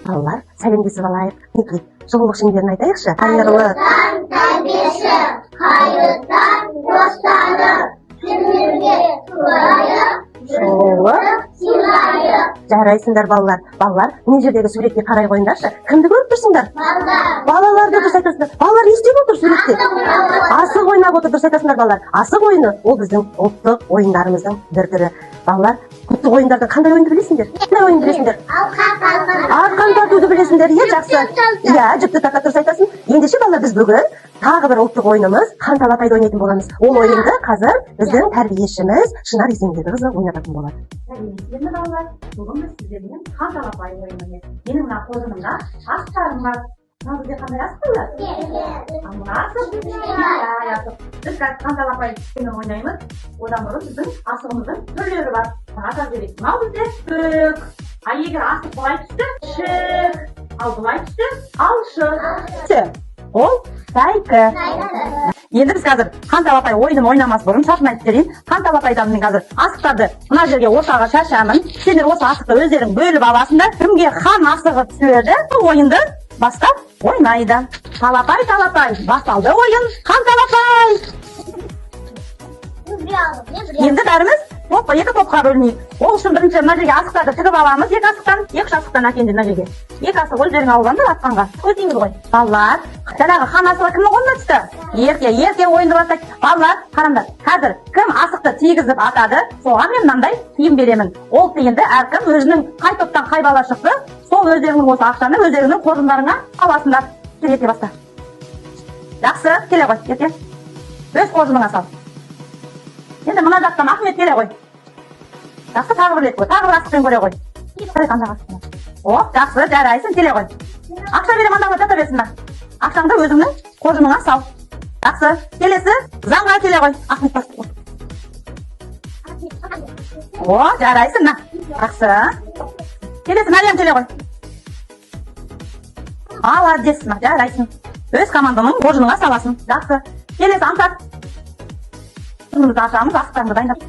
Балалар, сәлемдесіп алайық. Неге? Жылылық шеңберін айтайықшы. Қайырлы тәрбиеші, қайырлы достанып, сендерге тұрайық, жылылық сыйлайық. Жарайсыңдар балалар. Балалар, мына жердегі суретке қарай қойыңдаршы. Кімді көріп тұрсыңдар? Балаларды дұрыс айтасыңдар. Балалар не істеп отыр суретте? Асық ойнап отыр, дұрыс айтасыңдар балалар. Асық ойыны ол біздің ұлттық ойындарымыздың бір түрі. Балалар, ұлттық ойындардан қандай ойынды білесіңдер? Қандай ойынды білесіңдер? Арқан тартуды білесіңдер, иә, жақсы. Иә, жіпті тарта, дұрыс айтасың. Ендеше балалар, біз бүгін тағы бір ұлттық ойынымыз қан талапайды ойнайтын боламыз. Ол ойынды қазір біздің тәрбиешіміз Шынар Есенгелдіқызы ойнататын болады. Сәлеметсіздер ме балалар? Бүгін біз сіздермен қан талапайды ойынын. Менің мына қоржынымда астарым бар. Мына бізде қандай асық бар? Мына асық? Иә, асық. Біз қазір қан талапайды ойынын ойнаймыз. Одан бұрын біздің асығымыздың түрлері бар. Атап берейік. Мынау бізде түк. А егер асық былай түсті, шік. Ал былай түсті, алшық. Ол тайкі. Енді біз қазір қан талапай ойынын ойнамас бұрын шартын айтып берейін. Қан талапайдан мен қазір асықтарды мына жерге ортаға шашамын. Сендер осы асықты өздерің бөліп аласыңдар. Кімге қан асығы түседі, сол ойынды бастап ойнайды. Талапай, басталды ойын. Қан талапай. Енді бәріміз екі топқа бөлінейік. Ол үшін бірінші мына жерге асықтарды тігіп аламыз. Екі асықтан, екі асықтан әкелді мына жерге. Екі асық өздерің алғандар атқанға. Көздейміз ғой. Балалар, жаңағы қан асығы кімнің қолына түсті? Ерке ойынды бастайды. Балалар, қараңдар. Қазір кім асықты тигізіп атады, соған мен мынандай тиын беремін. Ол тиынды әркім өзінің қай топтан қай бала шықты, сол өздерінің осы ақшаны өздерінің қоржындарына аласыңдар. Ерке баста. Жақсы, келе ғой, ерке. Өз қоржыныңа сал. Енді мына жақтан Ахмет келе ғой. Жақсы, тағы бір рет қой, тағы бір асықпен көре ғой. О, жақсы, жарайсың, келе ғой. Ақша берем, андағына жата берсін ба. Ақшаңды өзіңнің қоржыныңа сал. Жақсы, келесі заңға келе ғой. Ахмет басты қой. О, жарайсың, на. Жақсы. Келесі Мәриям келе ғой. Молодец, жарайсың. Өз команданың қоржыныңа саласың. Жақсы. Келесі Ансар. Қоржынымызды ашамыз, асықтарыңды дайындап.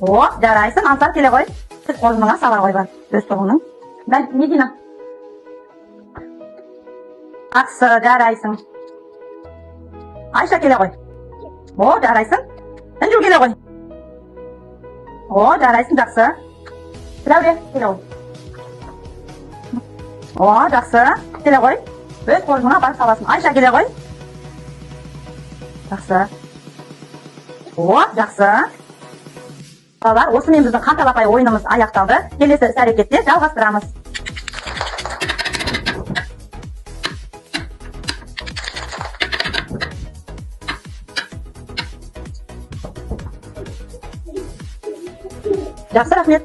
О, жарайсың, Ансар келе ғой. Сіз қоржыныңа сала ғой бар. Өз тобыңның. Медина. Жақсы, жарайсың. Айша келе ғой. О, жарайсың. Інжу келе ғой. О, жарайсың, жақсы. Дәуре келе ғой. О, жақсы. Келе ғой. Өз қоржыныңа барып саласың. Айша келе ғой. Жақсы. О, жақсы. Балалар, осымен біздің қан талапай ойынымыз аяқталды. Келесі іс-әрекетте жалғастырамыз. Жақсы, рахмет.